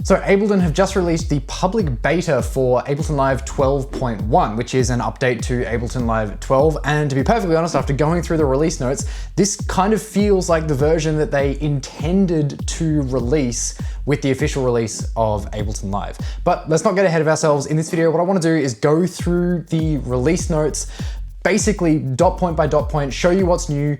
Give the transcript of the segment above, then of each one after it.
So Ableton have just released the public beta for Ableton Live 12.1, which is an update to Ableton Live 12. And to be perfectly honest, after going through the release notes, this kind of feels like the version that they intended to release with the official release of Ableton Live. But let's not get ahead of ourselves. In this video, what I want to do is go through the release notes, basically dot point by dot point, show you what's new,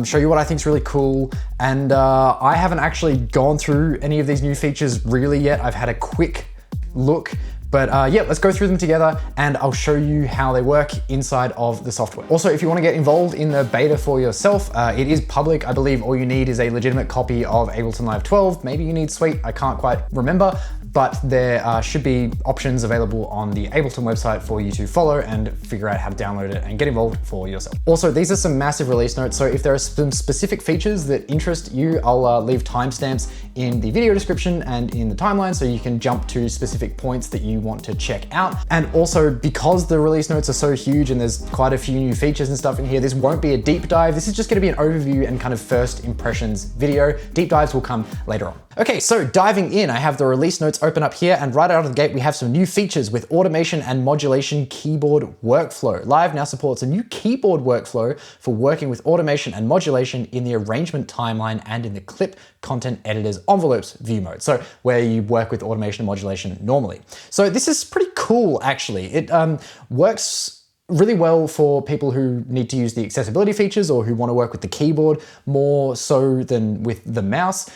show you what I think is really cool. And I haven't actually gone through any of these new features really yet. I've had a quick look, but yeah, let's go through them together and I'll show you how they work inside of the software. Also, if you want to get involved in the beta for yourself, it is public. I believe all you need is a legitimate copy of Ableton Live 12. Maybe you need Suite, I can't quite remember, but there should be options available on the Ableton website for you to follow and figure out how to download it and get involved for yourself. Also, these are some massive release notes, so if there are some specific features that interest you, I'll leave timestamps in the video description and in the timeline so you can jump to specific points that you want to check out. And also, because the release notes are so huge and there's quite a few new features and stuff in here, this won't be a deep dive. This is just gonna be an overview and kind of first impressions video. Deep dives will come later on. Okay, so diving in, I have the release notes open up here, and right out of the gate, we have some new features with automation and modulation keyboard workflow. Live now supports a new keyboard workflow for working with automation and modulation in the arrangement timeline and in the clip content editors envelopes view mode. So where you work with automation and modulation normally. So this is pretty cool, actually. It works really well for people who need to use the accessibility features or who want to work with the keyboard more so than with the mouse.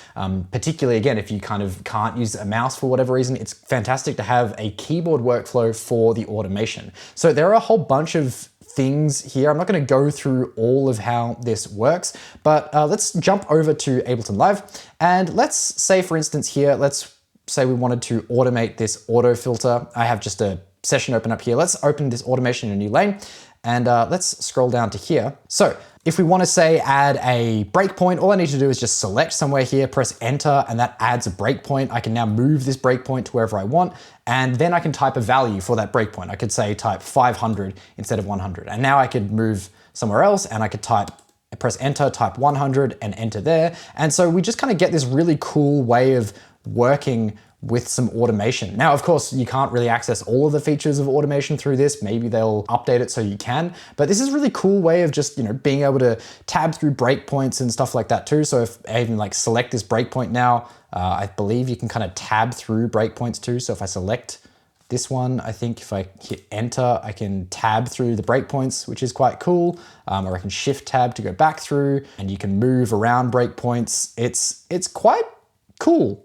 Particularly, again, if you kind of can't use a mouse for whatever reason, it's fantastic to have a keyboard workflow for the automation. So there are a whole bunch of things here. I'm not going to go through all of how this works, but let's jump over to Ableton Live. And let's say, for instance, here, let's say we wanted to automate this auto filter. I have just a session open up here. Let's open this automation in a new lane and let's scroll down to here. So if we want to say add a breakpoint, all I need to do is just select somewhere here, press enter, and that adds a breakpoint. I can now move this breakpoint to wherever I want, and then I can type a value for that breakpoint. I could say type 500 instead of 100. And now I could move somewhere else and I could press enter, type 100 and enter there. And so we just kind of get this really cool way of working with some automation. Now, of course, you can't really access all of the features of automation through this. Maybe they'll update it so you can, but this is a really cool way of just, being able to tab through breakpoints and stuff like that too. So if I even select this breakpoint now, I believe you can kind of tab through breakpoints too. So if I select this one, I think if I hit enter, I can tab through the breakpoints, which is quite cool. Or I can shift tab to go back through, and you can move around breakpoints. It's quite cool.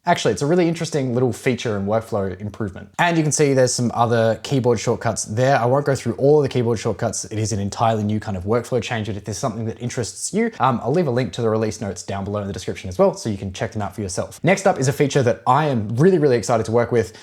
Actually, it's a really interesting little feature and workflow improvement. And you can see there's some other keyboard shortcuts there. I won't go through all of the keyboard shortcuts. It is an entirely new kind of workflow change, but if there's something that interests you, I'll leave a link to the release notes down below in the description as well, so you can check them out for yourself. Next up is a feature that I am really, really excited to work with,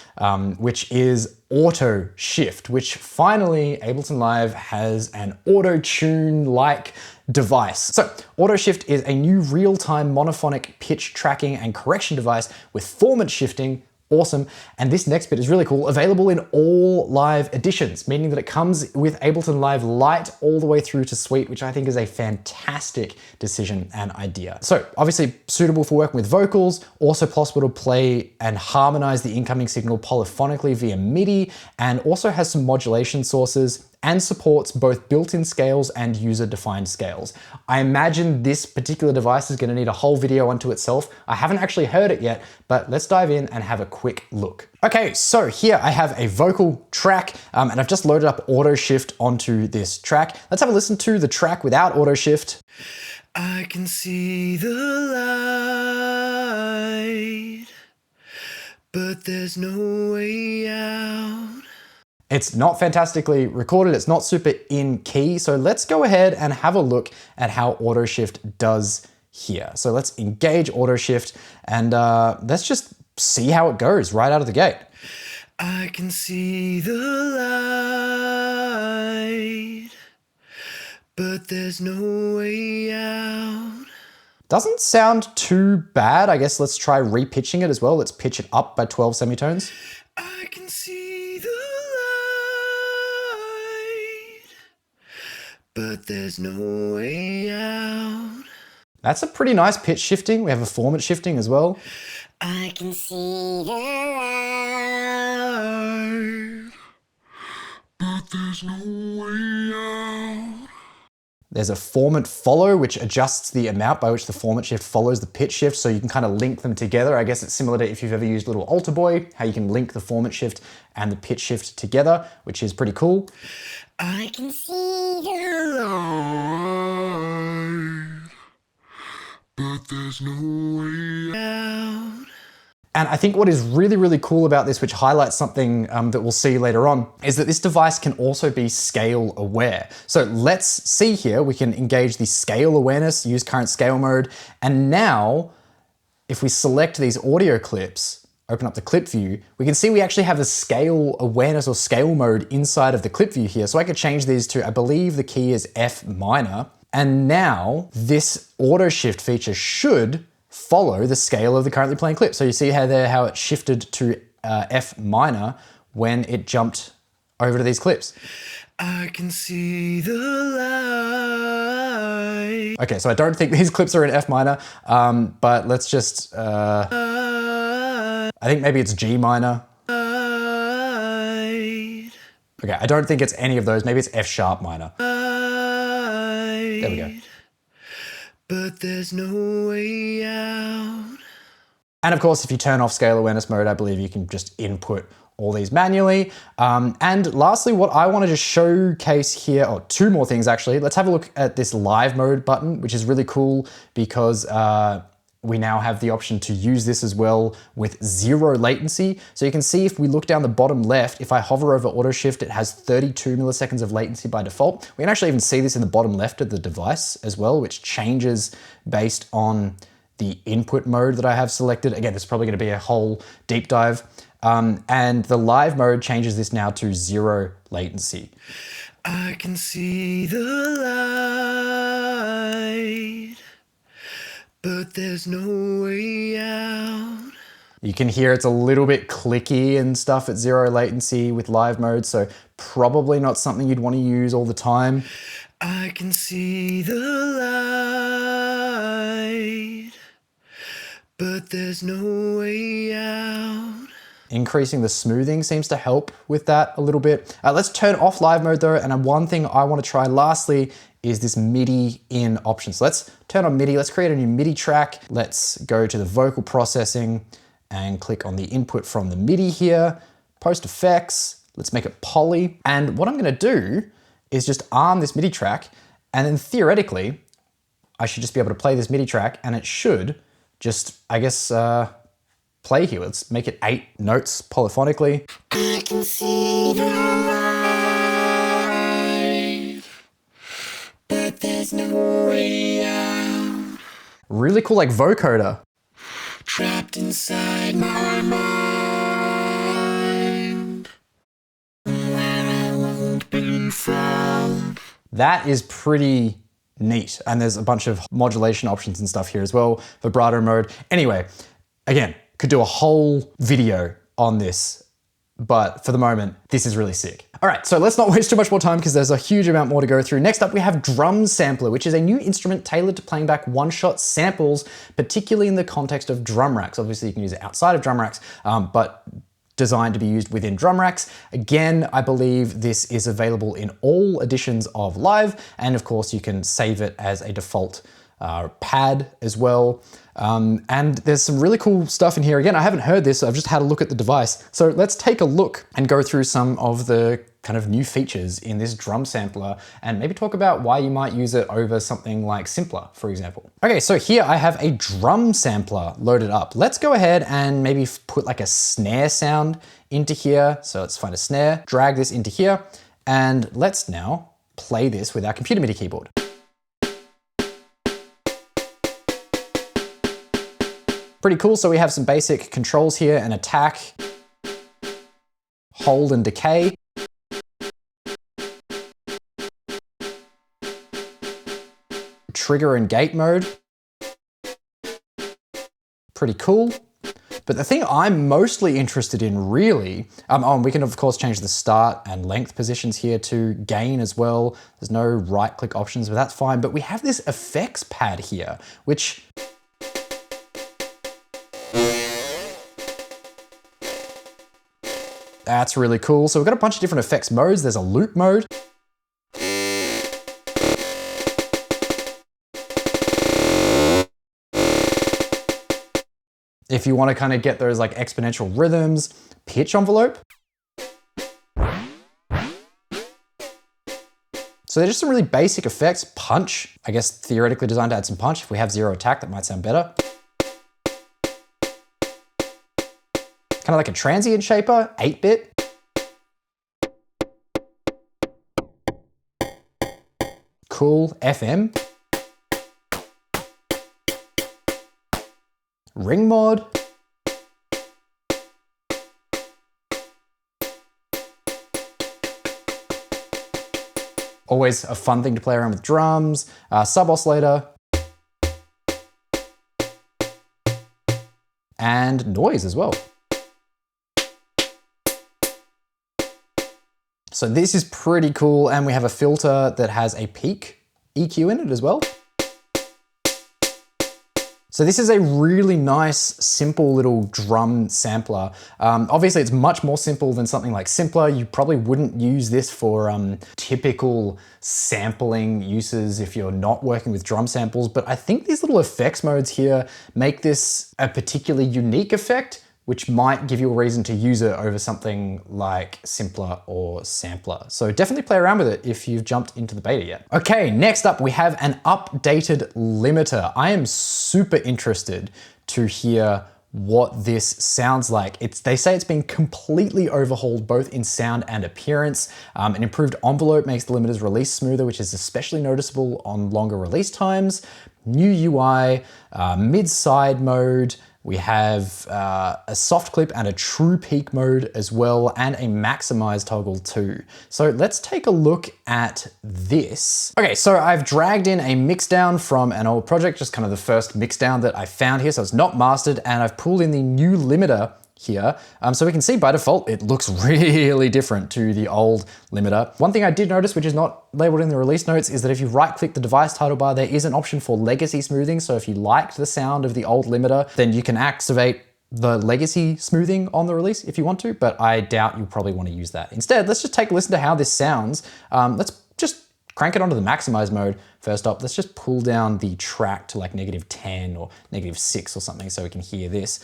which is Auto Shift, which finally Ableton Live has an auto-tune-like device. So Auto Shift is a new real-time monophonic pitch tracking and correction device with formant shifting. Awesome. And this next bit is really cool. Available in all live editions, meaning that it comes with Ableton Live Lite all the way through to Suite, which I think is a fantastic decision and idea. So obviously suitable for working with vocals, also possible to play and harmonize the incoming signal polyphonically via MIDI, and also has some modulation sources and supports both built-in scales and user-defined scales. I imagine this particular device is going to need a whole video unto itself. I haven't actually heard it yet, but let's dive in and have a quick look. Okay, so here I have a vocal track, and I've just loaded up Auto Shift onto this track. Let's have a listen to the track without Auto Shift. I can see the light, but there's no way out. It's not fantastically recorded, it's not super in key, so let's go ahead and have a look at how Auto Shift does here. So let's engage Auto Shift and let's just see how it goes right out of the gate. I can see the light, but there's no way out. Doesn't sound too bad. I guess let's try repitching it as well. Let's pitch it up by 12 semitones. I can see the but there's no way out. That's a pretty nice pitch shifting. We have a formant shifting as well. I can see the light, but there's no way out. There's a formant follow, which adjusts the amount by which the formant shift follows the pitch shift, so you can kind of link them together. I guess it's similar to if you've ever used Little Alter Boy, how you can link the formant shift and the pitch shift together, which is pretty cool. I can see the light, but there's no way out. And I think what is really, really cool about this, which highlights something that we'll see later on, is that this device can also be scale aware. So let's see here, we can engage the scale awareness, use current scale mode. And now, if we select these audio clips, open up the clip view, we can see we actually have a scale awareness or scale mode inside of the clip view here. So I could change these to, I believe the key is F minor. And now this auto shift feature should follow the scale of the currently playing clip. So you see how it shifted to F minor when it jumped over to these clips. I can see the light. Okay, so I don't think these clips are in F minor, but let's just, I think maybe it's G minor. Okay, I don't think it's any of those. Maybe it's F sharp minor. There we go. But there's no way out. And of course, if you turn off scale awareness mode, I believe you can just input all these manually. And lastly, what I want to just showcase here, or two more things actually. Let's have a look at this live mode button, which is really cool because we now have the option to use this as well with 0 latency. So you can see if we look down the bottom left, if I hover over auto shift, it has 32 milliseconds of latency by default. We can actually even see this in the bottom left of the device as well, which changes based on the input mode that I have selected. Again, this is probably going to be a whole deep dive. And the live mode changes this now to 0 latency. I can see the light, but there's no way out. You can hear it's a little bit clicky and stuff at 0 latency with live mode, so probably not something you'd want to use all the time. I can see the light, but there's no way out. Increasing the smoothing seems to help with that a little bit. Let's turn off live mode though, and one thing I want to try lastly is this MIDI in option. So let's turn on MIDI, let's create a new MIDI track. Let's go to the vocal processing and click on the input from the MIDI here, post effects, let's make it poly. And what I'm gonna do is just arm this MIDI track, and then theoretically, I should just be able to play this MIDI track and it should just, I guess, play here. Let's make it 8 notes polyphonically. I can see the light, but there's no way out. Really cool, like vocoder. Trapped inside my mind, where I won't be found. That is pretty neat. And there's a bunch of modulation options and stuff here as well, vibrato mode. Anyway, again, could do a whole video on this, but for the moment, this is really sick. All right, so let's not waste too much more time because there's a huge amount more to go through. Next up, we have Drum Sampler, which is a new instrument tailored to playing back one-shot samples, particularly in the context of drum racks. Obviously, you can use it outside of drum racks, but designed to be used within drum racks. Again, I believe this is available in all editions of Live, and of course, you can save it as a default pad as well. And there's some really cool stuff in here. Again, I haven't heard this, so I've just had a look at the device. So let's take a look and go through some of the kind of new features in this drum sampler and maybe talk about why you might use it over something like Simpler, for example. Okay, so here I have a drum sampler loaded up. Let's go ahead and maybe put like a snare sound into here. So let's find a snare, drag this into here, and let's now play this with our computer MIDI keyboard. Pretty cool, so we have some basic controls here, an attack, hold and decay. Trigger and gate mode. Pretty cool. But the thing I'm mostly interested in really, we can of course change the start and length positions here to gain as well. There's no right click options, but that's fine. But we have this effects pad here, which That's really cool. So we've got a bunch of different effects modes. There's a loop mode. If you want to kind of get those like exponential rhythms, pitch envelope. So they're just some really basic effects. Punch, I guess theoretically designed to add some punch. If we have zero attack, that might sound better. Kind of like a transient shaper, 8-bit. Cool, FM. Ring mod. Always a fun thing to play around with drums, sub oscillator, and noise as well. So this is pretty cool, and we have a filter that has a peak EQ in it as well. So this is a really nice, simple little drum sampler. Obviously it's much more simple than something like Simpler. You probably wouldn't use this for typical sampling uses if you're not working with drum samples, but I think these little effects modes here make this a particularly unique effect, which might give you a reason to use it over something like Simpler or Sampler. So definitely play around with it if you've jumped into the beta yet. Okay, next up we have an updated limiter. I am super interested to hear what this sounds like. They say it's been completely overhauled both in sound and appearance. An improved envelope makes the limiters release smoother, which is especially noticeable on longer release times. New UI, mid-side mode. We have a soft clip and a true peak mode as well, and a maximize toggle too. So let's take a look at this. Okay, so I've dragged in a mixdown from an old project, just kind of the first mixdown that I found here, so it's not mastered, and I've pulled in the new limiter here. So we can see by default, it looks really different to the old limiter. One thing I did notice, which is not labeled in the release notes, is that if you right click the device title bar, there is an option for legacy smoothing. So if you liked the sound of the old limiter, then you can activate the legacy smoothing on the release if you want to, but I doubt you'll probably want to use that. Instead, let's just take a listen to how this sounds. Let's just crank it onto the maximize mode. First up, let's just pull down the track to like -10 or -6 or something so we can hear this.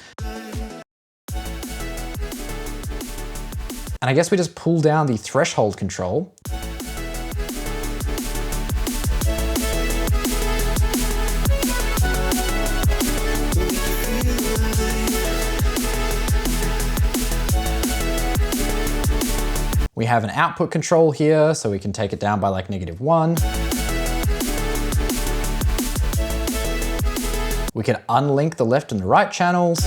And I guess we just pull down the threshold control. We have an output control here, so we can take it down by like -1. We can unlink the left and the right channels.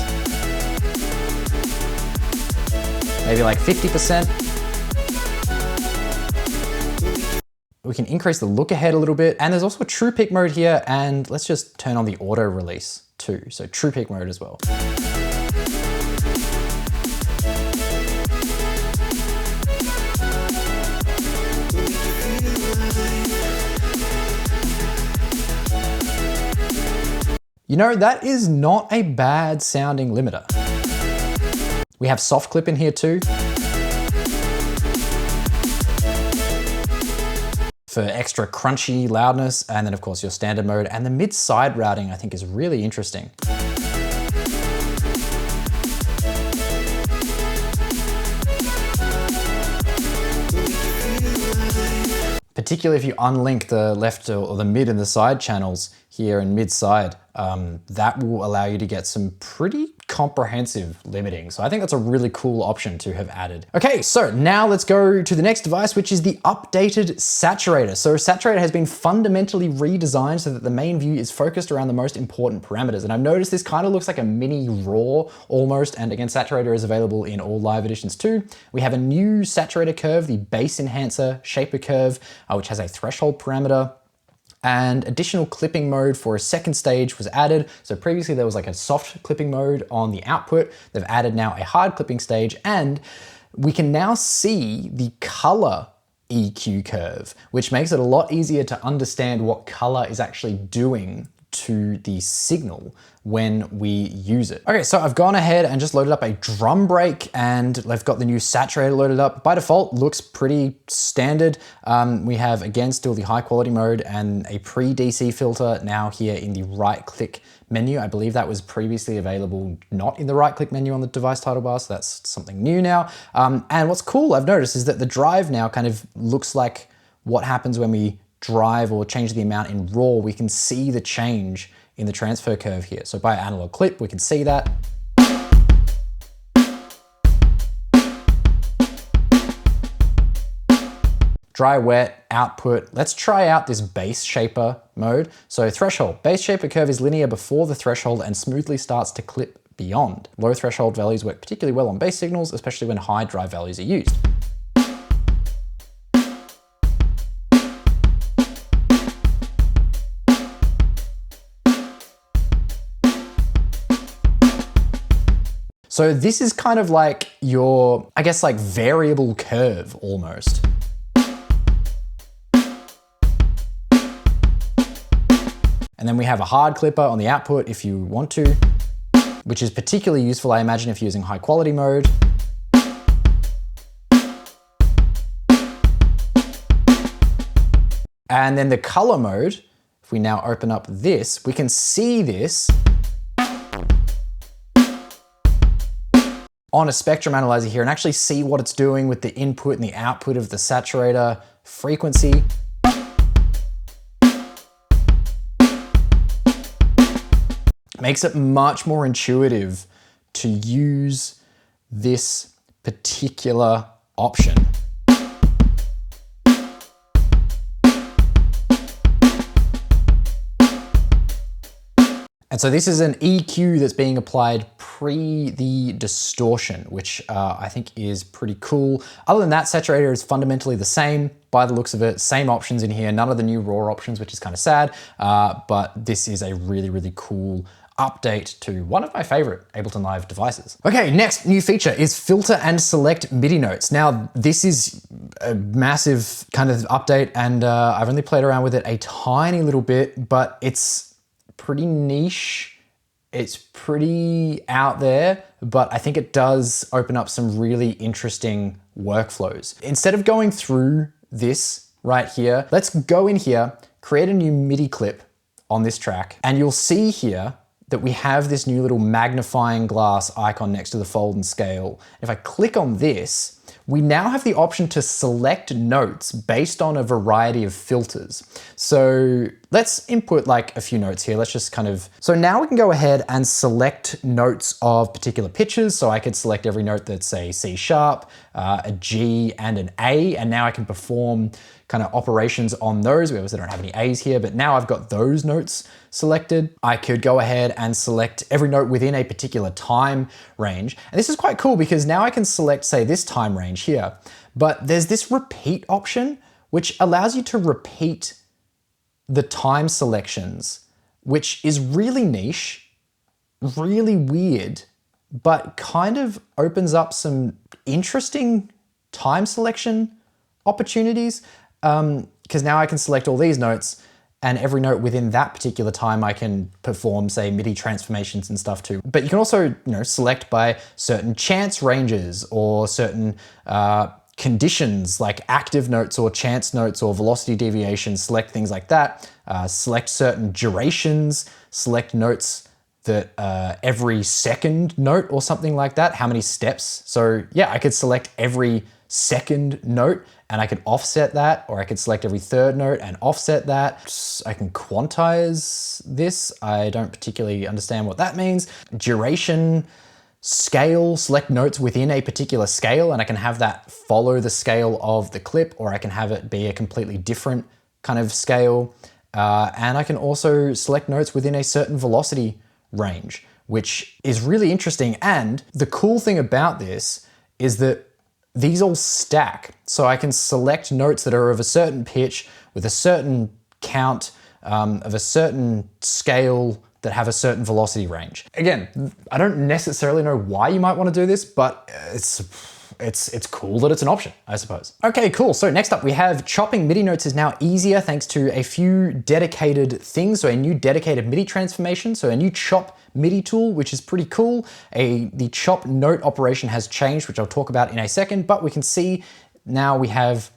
Maybe like 50%. We can increase the look ahead a little bit. And there's also a true peak mode here. And let's just turn on the auto release too. So true peak mode as well. You know, that is not a bad sounding limiter. We have soft clip in here too. For extra crunchy loudness, and then of course your standard mode, and the mid-side routing I think is really interesting. Particularly if you unlink the left or the mid and the side channels here in mid-side, that will allow you to get some pretty comprehensive limiting. So I think that's a really cool option to have added. Okay, so now let's go to the next device, which is the updated Saturator. So Saturator has been fundamentally redesigned so that the main view is focused around the most important parameters. And I've noticed this kind of looks like a mini RAW almost. And again, Saturator is available in all live editions too. We have a new Saturator curve, the Bass Enhancer Shaper curve, which has a threshold parameter. And additional clipping mode for a second stage was added. So previously there was like a soft clipping mode on the output. They've added now a hard clipping stage, and we can now see the color EQ curve, which makes it a lot easier to understand what color is actually doing to the signal when we use it. Okay, so I've gone ahead and just loaded up a drum break, and I've got the new saturator loaded up. By default, looks pretty standard. We have, again, still the high quality mode and a pre-DC filter now here in the right click menu. I believe that was previously available not in the right click menu on the device title bar, so that's something new now. And what's cool I've noticed is that the drive now kind of looks like what happens when we drive or change the amount in RAW. We can see the change in the transfer curve here. So by analog clip, we can see that. Dry, wet, output. Let's try out this bass shaper mode. So threshold, bass shaper curve is linear before the threshold and smoothly starts to clip beyond. Low threshold values work particularly well on bass signals, especially when high drive values are used. So this is kind of like your, I guess, like variable curve almost. And then we have a hard clipper on the output if you want to, which is particularly useful, I imagine, if you're using high quality mode. And then the color mode, if we now open up this, we can see this on a spectrum analyzer here and actually see what it's doing with the input and the output of the saturator frequency. Makes it much more intuitive to use this particular option. And so this is an EQ that's being applied pre the distortion, which I think is pretty cool. Other than that, saturator is fundamentally the same by the looks of it. Same options in here, none of the new raw options, which is kind of sad, but this is a really, really cool update to one of my favorite Ableton Live devices. Okay, next new feature is filter and select MIDI notes. Now, this is a massive kind of update, and I've only played around with it a tiny little bit, but it's pretty niche. It's pretty out there, but I think it does open up some really interesting workflows. Instead of going through this right here, let's go in here, create a new MIDI clip on this track, and you'll see here that we have this new little magnifying glass icon next to the fold and scale. If I click on this, we now have the option to select notes based on a variety of filters. So let's input like a few notes here. Let's just kind of, so now we can go ahead and select notes of particular pitches. So I could select every note that's a C sharp, a G and an A, and now I can perform kind of operations on those. We obviously don't have any A's here, but now I've got those notes selected. I could go ahead and select every note within a particular time range. And this is quite cool because now I can select, say, this time range here, but there's this repeat option, which allows you to repeat the time selections, which is really niche, really weird, but kind of opens up some interesting time selection opportunities. Because now I can select all these notes, and every note within that particular time I can perform, say, MIDI transformations and stuff too. But you can also, select by certain chance ranges or certain conditions like active notes or chance notes or velocity deviations, select things like that. Select certain durations, select notes that every second note or something like that, how many steps. So yeah, I could select every second note and I could offset that, or I could select every third note and offset that. I can quantize this. I don't particularly understand what that means. Duration, scale, select notes within a particular scale, and I can have that follow the scale of the clip, or I can have it be a completely different kind of scale. And I can also select notes within a certain velocity range, which is really interesting. And the cool thing about this is that these all stack. So I can select notes that are of a certain pitch with a certain count, of a certain scale that have a certain velocity range. Again, I don't necessarily know why you might want to do this, but it's it's cool that it's an option, I suppose. Okay, cool. So next up we have chopping MIDI notes is now easier thanks to a few dedicated things. So a new dedicated MIDI transformation, so a new chop MIDI tool, which is pretty cool. The chop note operation has changed, which I'll talk about in a second, but we can see now we have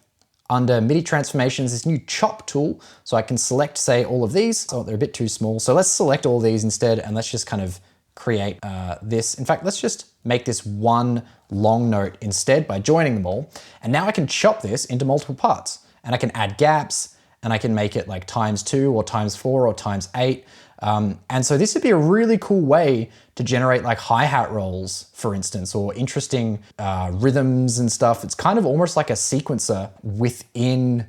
under MIDI transformations, this new chop tool. So I can select, say, all of these. Oh, they're a bit too small. So let's select all these instead, and let's just kind of create this. In fact, let's just make this one long note instead by joining them all. And now I can chop this into multiple parts, and I can add gaps, and I can make it like ×2 or ×4 or ×8. And so this would be a really cool way to generate like hi-hat rolls, for instance, or interesting rhythms and stuff. It's kind of almost like a sequencer within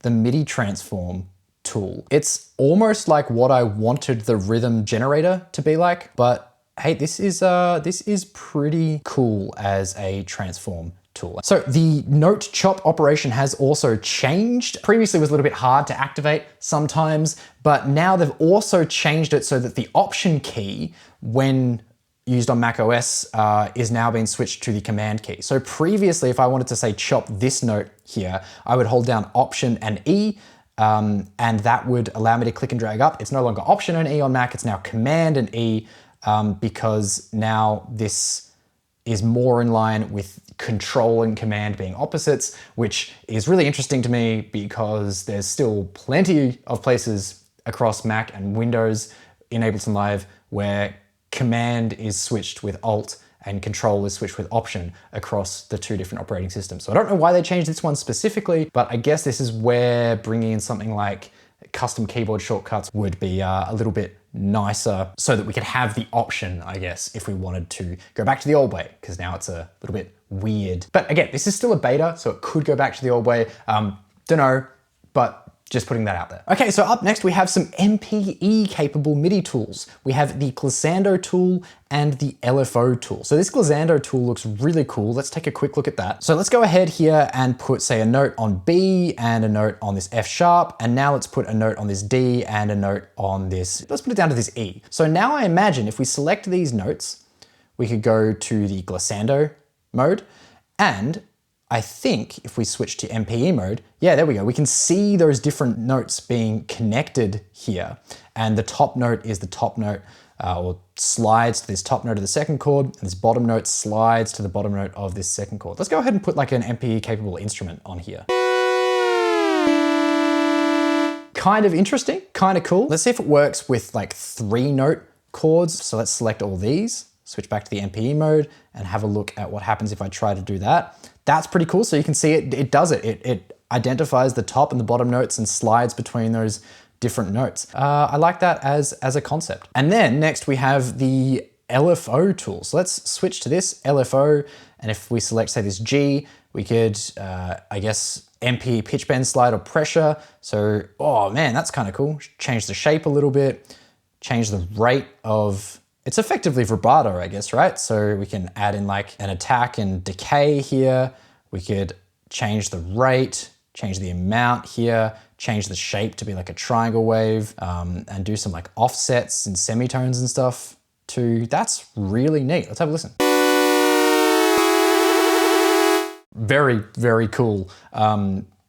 the MIDI transform tool. It's almost like what I wanted the rhythm generator to be like, but hey, this is pretty cool as a transform tool. So the note chop operation has also changed. Previously it was a little bit hard to activate sometimes, but now they've also changed it so that the option key, when used on Mac OS, is now being switched to the command key. So previously, if I wanted to say chop this note here, I would hold down option and E, and that would allow me to click and drag up. It's no longer option and E on Mac, it's now command and E, because now this is more in line with control and command being opposites, which is really interesting to me because there's still plenty of places across Mac and Windows in Ableton Live where command is switched with alt and control is switched with option across the two different operating systems. So I don't know why they changed this one specifically, but I guess this is where bringing in something like custom keyboard shortcuts would be a little bit nicer so that we could have the option, I guess, if we wanted to go back to the old way, because now it's a little bit weird. But again, this is still a beta, so it could go back to the old way. Don't know, but just putting that out there. Okay, so up next we have some MPE capable MIDI tools. We have the Glissando tool and the LFO tool. So this Glissando tool looks really cool. Let's take a quick look at that. So let's go ahead here and put, say, a note on B and a note on this F sharp. And now let's put a note on this D and a note on this, let's put it down to this E. So now I imagine if we select these notes, we could go to the Glissando mode, and I think if we switch to MPE mode, yeah, there we go. We can see those different notes being connected here. And the top note is the top note, or slides to this top note of the second chord, and this bottom note slides to the bottom note of this second chord. Let's go ahead and put like an MPE capable instrument on here. Kind of interesting, kind of cool. Let's see if it works with like 3-note chords. So let's select all these, switch back to the MPE mode, and have a look at what happens if I try to do that. That's pretty cool. So you can see it does it. It identifies the top and the bottom notes and slides between those different notes. I like that as a concept. And then next we have the LFO tool. So let's switch to this LFO. And if we select, say, this G, we could, I guess, MPE pitch bend slide or pressure. So, oh man, that's kind of cool. Change the shape a little bit, change the rate of, it's effectively vibrato, I guess, right? So we can add in like an attack and decay here. We could change the rate, change the amount here, change the shape to be like a triangle wave, and do some like offsets and semitones and stuff too. That's really neat. Let's have a listen. Very, very cool.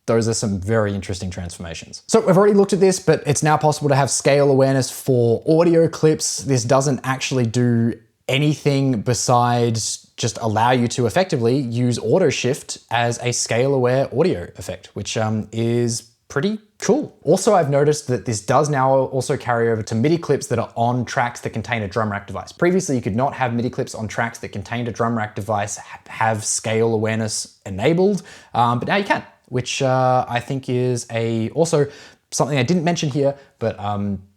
Those are some very interesting transformations. So we've already looked at this, but it's now possible to have scale awareness for audio clips. This doesn't actually do anything besides just allow you to effectively use auto shift as a scale aware audio effect, which is pretty cool. Also, I've noticed that this does now also carry over to MIDI clips that are on tracks that contain a drum rack device. Previously, you could not have MIDI clips on tracks that contained a drum rack device have scale awareness enabled, but now you can, which I think is also something I didn't mention here, but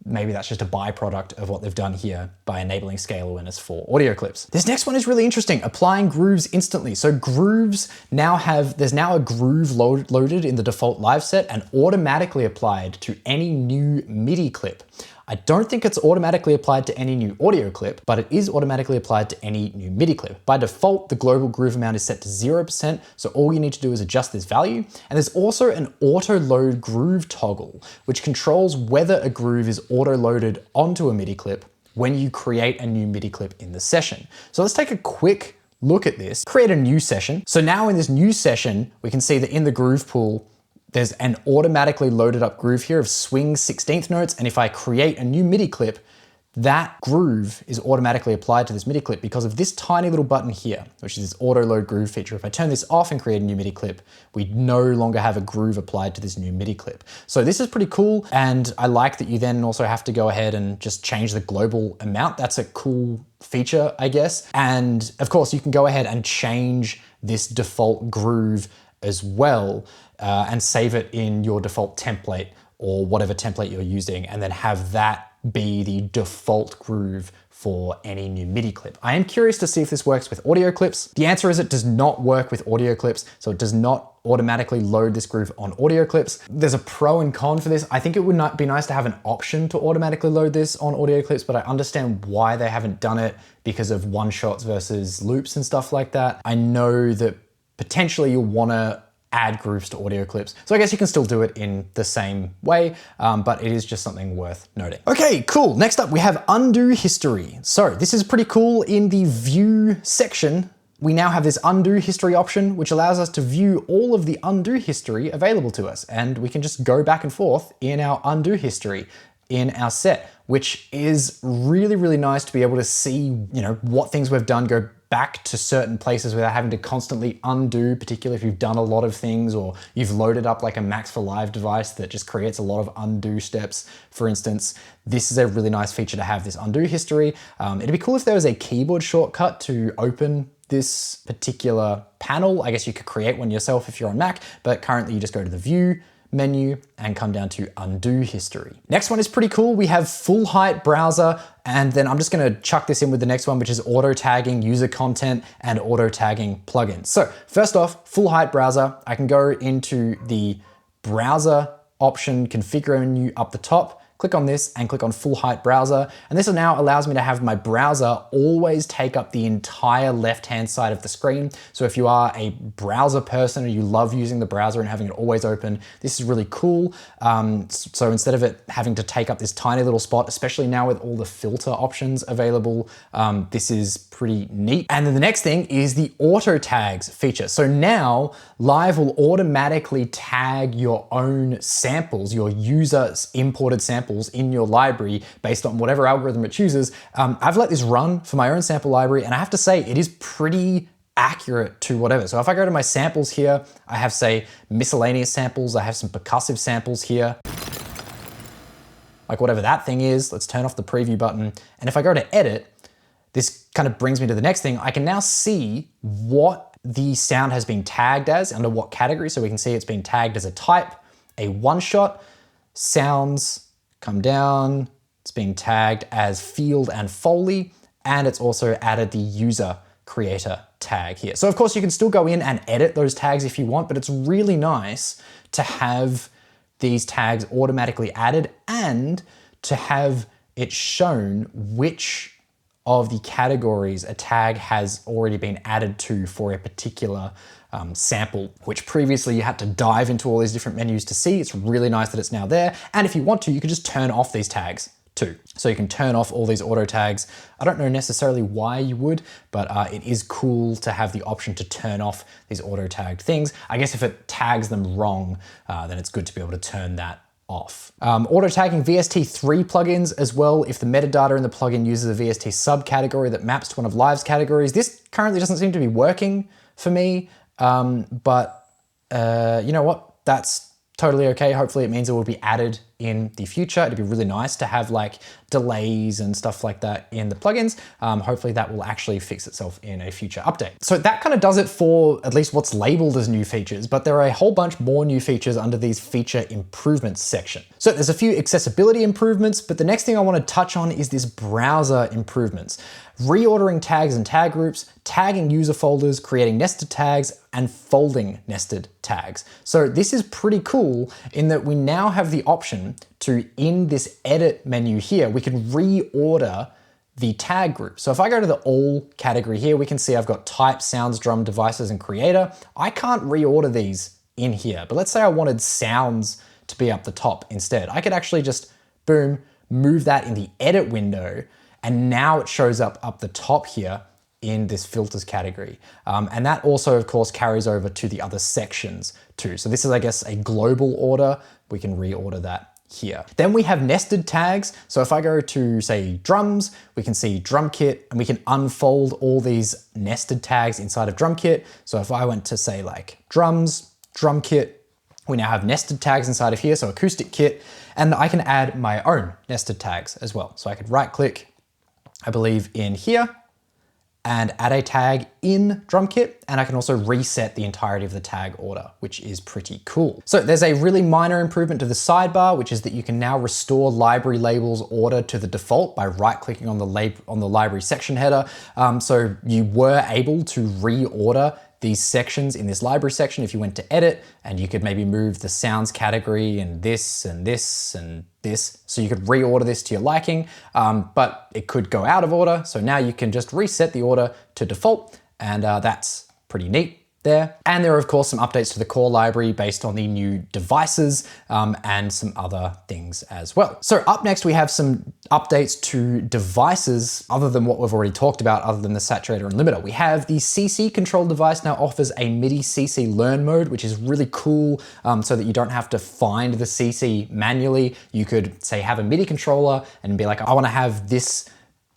maybe that's just a byproduct of what they've done here by enabling scale awareness for audio clips. This next one is really interesting, applying grooves instantly. So grooves now there's now a groove loaded in the default live set and automatically applied to any new MIDI clip. I don't think it's automatically applied to any new audio clip, but it is automatically applied to any new MIDI clip. By default, the global groove amount is set to 0%, so all you need to do is adjust this value. And there's also an auto load groove toggle, which controls whether a groove is auto loaded onto a MIDI clip when you create a new MIDI clip in the session. So let's take a quick look at this, create a new session. So now in this new session, we can see that in the groove pool, there's an automatically loaded up groove here of swing 16th notes. And if I create a new MIDI clip, that groove is automatically applied to this MIDI clip because of this tiny little button here, which is this auto load groove feature. If I turn this off and create a new MIDI clip, we no longer have a groove applied to this new MIDI clip. So this is pretty cool. And I like that you then also have to go ahead and just change the global amount. That's a cool feature, I guess. And of course you can go ahead and change this default groove as well and save it in your default template or whatever template you're using, and then have that be the default groove for any new MIDI clip. I am curious to see if this works with audio clips. The answer is it does not work with audio clips, so it does not automatically load this groove on audio clips. There's a pro and con for this. I think it would not be nice to have an option to automatically load this on audio clips, but I understand why they haven't done it because of one-shots versus loops and stuff like that. I know that potentially you'll wanna add grooves to audio clips. So I guess you can still do it in the same way, but it is just something worth noting. Okay, cool. Next up, we have undo history. So this is pretty cool. In the view section, we now have this undo history option, which allows us to view all of the undo history available to us. And we can just go back and forth in our undo history in our set, which is really, really nice to be able to see, what things we've done go back to certain places without having to constantly undo, particularly if you've done a lot of things or you've loaded up like a Max for Live device that just creates a lot of undo steps. For instance, this is a really nice feature to have, this undo history. It'd be cool if there was a keyboard shortcut to open this particular panel. I guess you could create one yourself if you're on Mac, but currently you just go to the View menu and come down to undo history. Next one is pretty cool. We have full height browser, and then I'm just gonna chuck this in with the next one, which is auto tagging user content and auto tagging plugins. So first off, full height browser. I can go into the browser option configure menu up the top, click on this and click on full height browser. And this now allows me to have my browser always take up the entire left-hand side of the screen. So if you are a browser person or you love using the browser and having it always open, this is really cool. So instead of it having to take up this tiny little spot, especially now with all the filter options available, this is pretty neat. And then the next thing is the auto tags feature. So now Live will automatically tag your own samples, your user's imported samples in your library based on whatever algorithm it chooses. I've let this run for my own sample library, and I have to say it is pretty accurate to whatever. So if I go to my samples here, I have, say, miscellaneous samples, I have some percussive samples here, like whatever that thing is. Let's turn off the preview button. And if I go to edit, this kind of brings me to the next thing. I can now see what the sound has been tagged as, under what category. So we can see it's been tagged as a type, a one-shot, sounds, come down, it's being tagged as field and Foley, and it's also added the user creator tag here. So of course you can still go in and edit those tags if you want, but it's really nice to have these tags automatically added and to have it shown which of the categories a tag has already been added to for a particular sample, which previously you had to dive into all these different menus to see. It's really nice that it's now there. And if you want to, you can just turn off these tags too. So you can turn off all these auto tags. I don't know necessarily why you would, but it is cool to have the option to turn off these auto tagged things. I guess if it tags them wrong, then it's good to be able to turn that off. Auto tagging VST3 plugins as well. If the metadata in the plugin uses a VST subcategory that maps to one of Live's categories, this currently doesn't seem to be working for me. But you know what? That's totally okay. Hopefully it means it will be added in the future. It'd be really nice to have like delays and stuff like that in the plugins. Hopefully that will actually fix itself in a future update. So that kind of does it for at least what's labeled as new features, but there are a whole bunch more new features under these feature improvements section. So there's a few accessibility improvements, but the next thing I want to touch on is this browser improvements. Reordering tags and tag groups, tagging user folders, creating nested tags, and folding nested tags. So this is pretty cool in that we now have the option to, in this edit menu here, we can reorder the tag group. So if I go to the all category here, we can see I've got type, sounds, drum, devices, and creator. I can't reorder these in here, but let's say I wanted sounds to be up the top instead. I could actually just, boom, move that in the edit window, and now it shows up the top here in this filters category. And that also, of course, carries over to the other sections too. So this is, I guess, a global order. We can reorder that here. Then we have nested tags. So if I go to, say, drums, we can see drum kit, and we can unfold all these nested tags inside of drum kit. So if I went to, say, like drums, drum kit, we now have nested tags inside of here, so acoustic kit, and I can add my own nested tags as well. So I could right click, I believe, in here, and add a tag in drum kit, and I can also reset the entirety of the tag order, which is pretty cool. So there's a really minor improvement to the sidebar, which is that you can now restore library labels order to the default by right-clicking on the library section header. So you were able to reorder these sections in this library section if you went to edit, and you could maybe move the sounds category and this and this and this. So you could reorder this to your liking, but it could go out of order. So now you can just reset the order to default, and that's pretty neat there. And there are, of course, some updates to the core library based on the new devices and some other things as well. So up next, we have some updates to devices other than what we've already talked about, other than the saturator and limiter. We have the CC control device now offers a MIDI CC learn mode, which is really cool, so that you don't have to find the CC manually. You could, say, have a MIDI controller and be like, I want to have this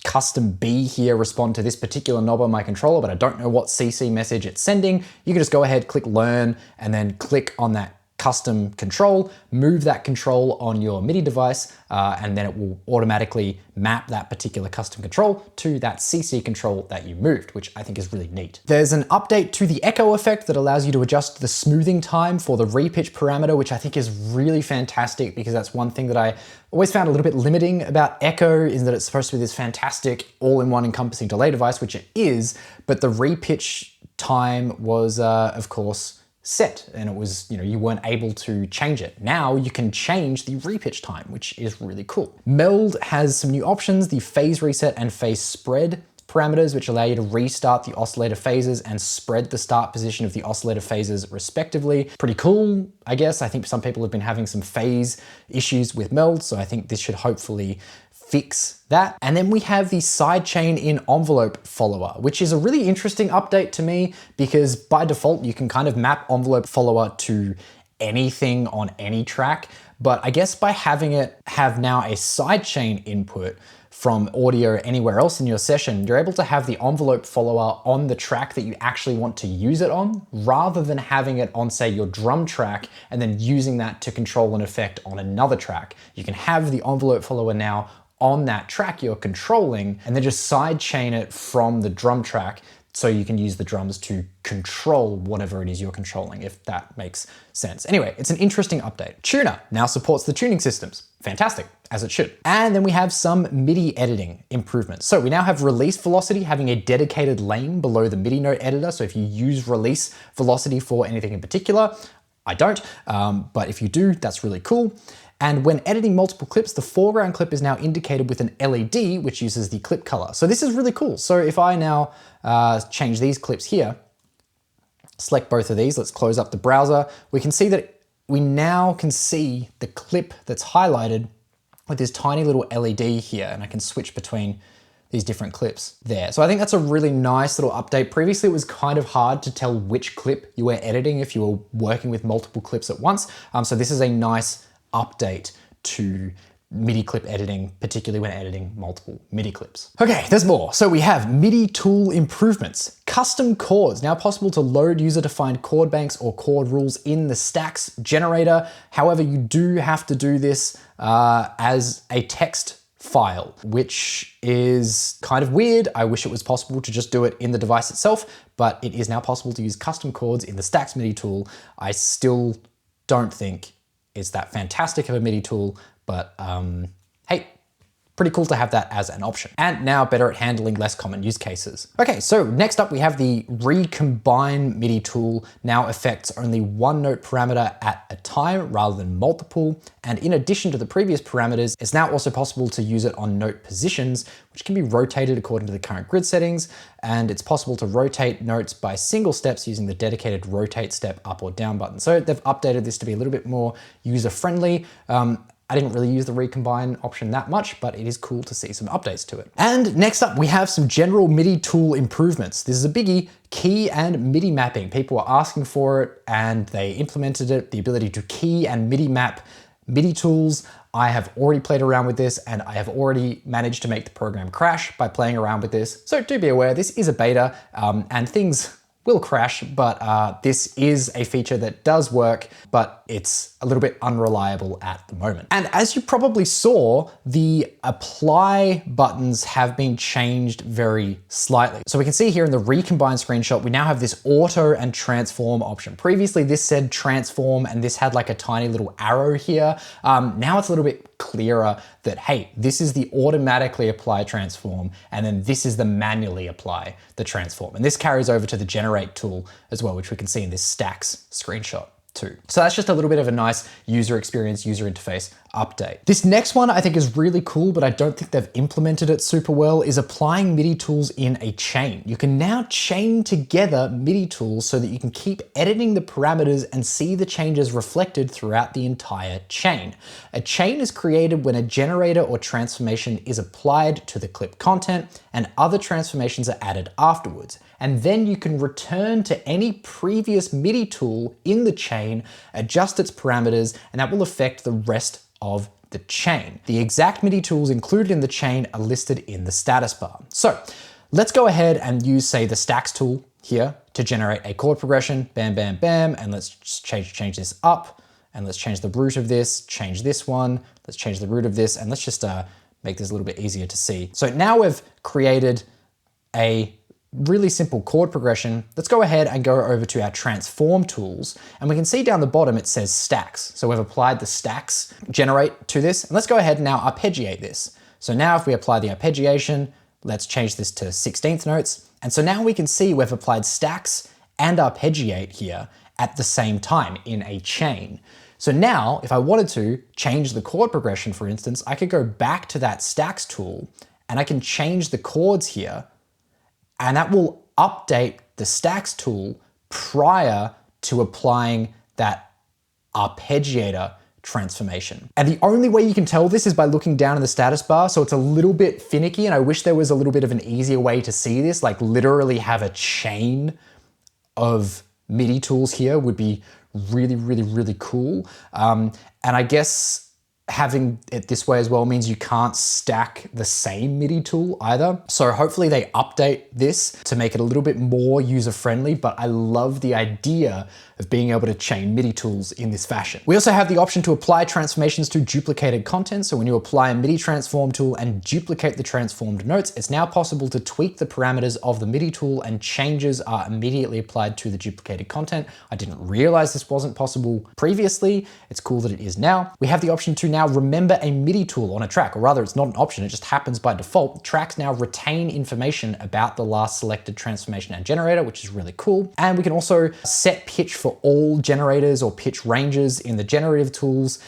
custom B here respond to this particular knob on my controller, but I don't know what CC message it's sending. You can just go ahead, click learn, and then click on that custom control, move that control on your MIDI device, and then it will automatically map that particular custom control to that CC control that you moved, which I think is really neat. There's an update to the echo effect that allows you to adjust the smoothing time for the repitch parameter, which I think is really fantastic, because that's one thing that I always found a little bit limiting about echo, is that it's supposed to be this fantastic all-in-one encompassing delay device, which it is, but the repitch time was, of course, set, and it was, you weren't able to change it. Now you can change the repitch time, which is really cool. Meld has some new options, the phase reset and phase spread parameters, which allow you to restart the oscillator phases and spread the start position of the oscillator phases respectively. Pretty cool, I guess. I think some people have been having some phase issues with Meld, so I think this should hopefully fix that. And then we have the sidechain in envelope follower, which is a really interesting update to me, because by default, you can kind of map envelope follower to anything on any track. But I guess by having it have now a sidechain input from audio anywhere else in your session, you're able to have the envelope follower on the track that you actually want to use it on, rather than having it on, say, your drum track and then using that to control an effect on another track. You can have the envelope follower now on that track you're controlling, and then just sidechain it from the drum track, so you can use the drums to control whatever it is you're controlling, if that makes sense. Anyway, it's an interesting update. Tuner now supports the tuning systems. Fantastic, as it should. And then we have some MIDI editing improvements. So we now have release velocity having a dedicated lane below the MIDI note editor. So if you use release velocity for anything in particular, I don't, but if you do, that's really cool. And when editing multiple clips, the foreground clip is now indicated with an LED, which uses the clip color. So this is really cool. So if I now change these clips here, select both of these, let's close up the browser, we can see that we now can see the clip that's highlighted with this tiny little LED here, and I can switch between these different clips there. So I think that's a really nice little update. Previously, it was kind of hard to tell which clip you were editing if you were working with multiple clips at once. So this is a nice update to MIDI clip editing, particularly when editing multiple MIDI clips. Okay, there's more. So we have MIDI tool improvements. Custom chords, now possible to load user-defined chord banks or chord rules in the stacks generator. However, you do have to do this as a text file, which is kind of weird. I wish it was possible to just do it in the device itself, but it is now possible to use custom chords in the stacks MIDI tool. I still don't think it's that fantastic of a MIDI tool, but hey, pretty cool to have that as an option. And now better at handling less common use cases. Okay, so next up we have the Recombine MIDI tool now affects only one note parameter at a time rather than multiple. And in addition to the previous parameters, it's now also possible to use it on note positions, which can be rotated according to the current grid settings. And it's possible to rotate notes by single steps using the dedicated rotate step up or down button. So they've updated this to be a little bit more user-friendly. I didn't really use the Recombine option that much, but it is cool to see some updates to it. And next up, we have some general MIDI tool improvements. This is a biggie, key and MIDI mapping. People were asking for it and they implemented it, the ability to key and MIDI map MIDI tools. I have already played around with this and I have already managed to make the program crash by playing around with this. So do be aware, this is a beta and things will crash, but this is a feature that does work, but it's a little bit unreliable at the moment. And as you probably saw, the apply buttons have been changed very slightly. So we can see here in the Recombine screenshot, we now have this auto and transform option. Previously, this said transform and this had like a tiny little arrow here. Now it's a little bit clearer that, hey, this is the automatically apply transform, and then this is the manually apply the transform. And this carries over to the generate tool as well, which we can see in this stacks screenshot too. So that's just a little bit of a nice user experience, user interface update. This next one I think is really cool, but I don't think they've implemented it super well, is applying MIDI tools in a chain. You can now chain together MIDI tools so that you can keep editing the parameters and see the changes reflected throughout the entire chain. A chain is created when a generator or transformation is applied to the clip content and other transformations are added afterwards. And then you can return to any previous MIDI tool in the chain, adjust its parameters, and that will affect the rest of the chain. The exact MIDI tools included in the chain are listed in the status bar. So let's go ahead and use, say, the stacks tool here to generate a chord progression, bam, bam, bam, and let's just change this up, and let's change the root of this, change this one, let's change the root of this, and let's just make this a little bit easier to see. So now we've created a really simple chord progression. Let's go ahead and go over to our transform tools, and we can see down the bottom it says stacks. So we've applied the stacks generate to this, and let's go ahead and now arpeggiate this. So now if we apply the arpeggiation, let's change this to 16th notes. And so now we can see we've applied stacks and arpeggiate here at the same time in a chain. So now if I wanted to change the chord progression, for instance, I could go back to that stacks tool and I can change the chords here, and that will update the stacks tool prior to applying that arpeggiator transformation. And the only way you can tell this is by looking down in the status bar. So it's a little bit finicky, and I wish there was a little bit of an easier way to see this, like literally have a chain of MIDI tools here would be really, really, really cool. And I guess having it this way as well means you can't stack the same MIDI tool either. So hopefully they update this to make it a little bit more user-friendly, but I love the idea of being able to chain MIDI tools in this fashion. We also have the option to apply transformations to duplicated content. So when you apply a MIDI transform tool and duplicate the transformed notes, it's now possible to tweak the parameters of the MIDI tool and changes are immediately applied to the duplicated content. I didn't realize this wasn't possible previously. It's cool that it is now. We have the option to now remember a MIDI tool on a track, or rather it's not an option, it just happens by default. Tracks now retain information about the last selected transformation and generator, which is really cool. And we can also set pitch for all generators or pitch ranges in the generative tools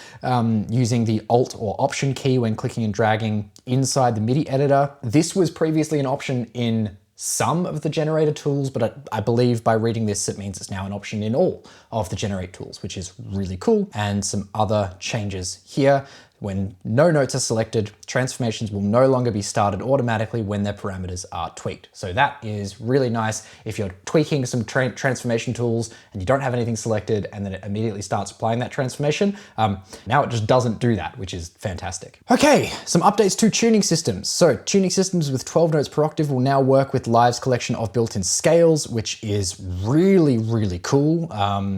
using the Alt or Option key when clicking and dragging inside the MIDI editor. This was previously an option in some of the generator tools, but I believe by reading this, it means it's now an option in all of the generate tools, which is really cool. And some other changes here. When no notes are selected, transformations will no longer be started automatically when their parameters are tweaked. So that is really nice if you're tweaking some transformation tools and you don't have anything selected and then it immediately starts applying that transformation. Now it just doesn't do that, which is fantastic. Okay, some updates to tuning systems. So tuning systems with 12 notes per octave will now work with Live's collection of built-in scales, which is really, really cool.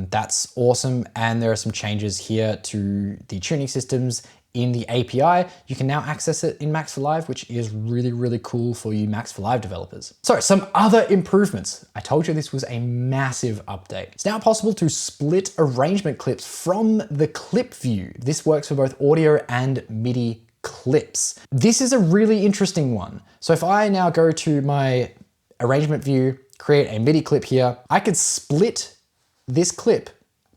That's awesome. And there are some changes here to the tuning systems in the API. You can now access it in Max for Live, which is really, really cool for you Max for Live developers. So some other improvements. I told you this was a massive update. It's now possible to split arrangement clips from the clip view. This works for both audio and MIDI clips. This is a really interesting one. So if I now go to my arrangement view, create a MIDI clip here, I could split this clip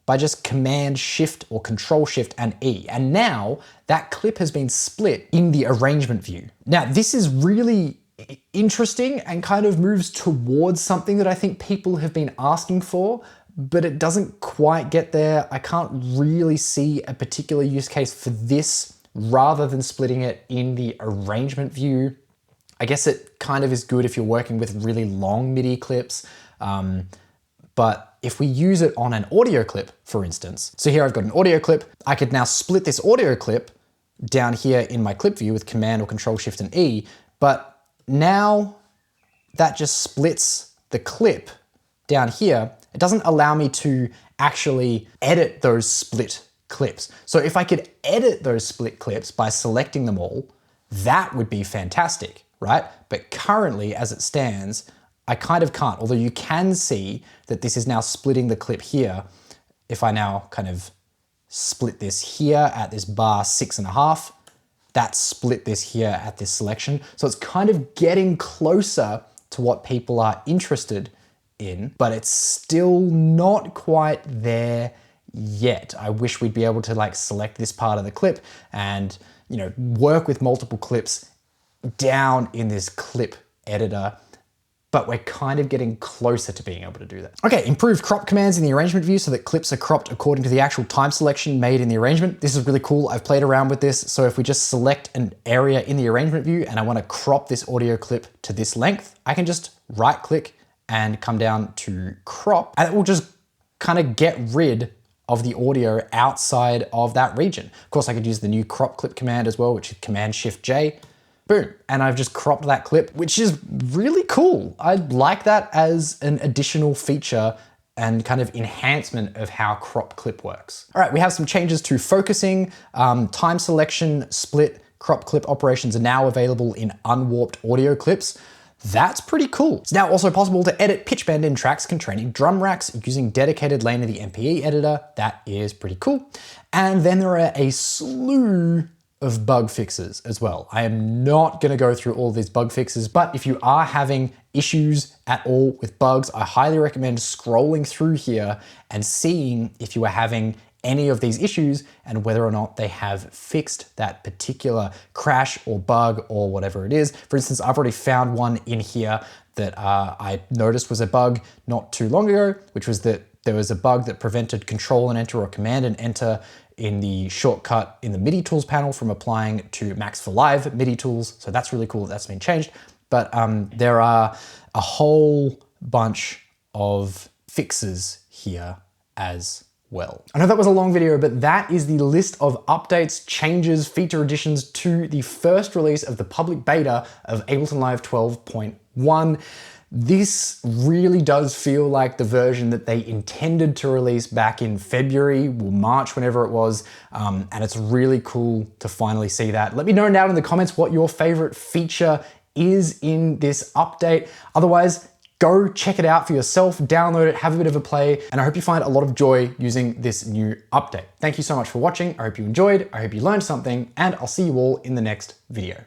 by just Command Shift or Control Shift and E. And now that clip has been split in the arrangement view. Now, this is really interesting and kind of moves towards something that I think people have been asking for, but it doesn't quite get there. I can't really see a particular use case for this rather than splitting it in the arrangement view. I guess it kind of is good if you're working with really long MIDI clips, but if we use it on an audio clip, for instance, so here I've got an audio clip, I could now split this audio clip down here in my clip view with Command or Control Shift and E, but now that just splits the clip down here. It doesn't allow me to actually edit those split clips. So if I could edit those split clips by selecting them all, that would be fantastic, right? But currently, as it stands, I kind of can't, although you can see that this is now splitting the clip here. If I now kind of split this here at this bar 6.5, that split this here at this selection. So it's kind of getting closer to what people are interested in, but it's still not quite there yet. I wish we'd be able to like select this part of the clip and, you know, work with multiple clips down in this clip editor, but we're kind of getting closer to being able to do that. Okay, improved crop commands in the arrangement view so that clips are cropped according to the actual time selection made in the arrangement. This is really cool. I've played around with this. So if we just select an area in the arrangement view and I want to crop this audio clip to this length, I can just right click and come down to crop, and it will just kind of get rid of the audio outside of that region. Of course, I could use the new crop clip command as well, which is Command Shift J. Boom, and I've just cropped that clip, which is really cool. I like that as an additional feature and kind of enhancement of how crop clip works. All right, we have some changes to focusing, time selection, split, crop clip operations are now available in unwarped audio clips. That's pretty cool. It's now also possible to edit pitch bend in tracks containing drum racks using dedicated lane of the MPE editor. That is pretty cool. And then there are a slew of bug fixes as well. I am not going to go through all these bug fixes, but if you are having issues at all with bugs, I highly recommend scrolling through here and seeing if you are having any of these issues and whether or not they have fixed that particular crash or bug or whatever it is. For instance, I've already found one in here that I noticed was a bug not too long ago, which was that there was a bug that prevented Control and Enter or Command and Enter in the shortcut in the MIDI Tools panel from applying to Max for Live MIDI Tools. So that's really cool that's been changed. But there are a whole bunch of fixes here as well. I know that was a long video, but that is the list of updates, changes, feature additions to the first release of the public beta of Ableton Live 12.1. This really does feel like the version that they intended to release back in February or March, whenever it was, and it's really cool to finally see that. Let me know down in the comments what your favorite feature is in this update. Otherwise, go check it out for yourself, download it, have a bit of a play, and I hope you find a lot of joy using this new update. Thank you so much for watching. I hope you enjoyed, I hope you learned something, and I'll see you all in the next video.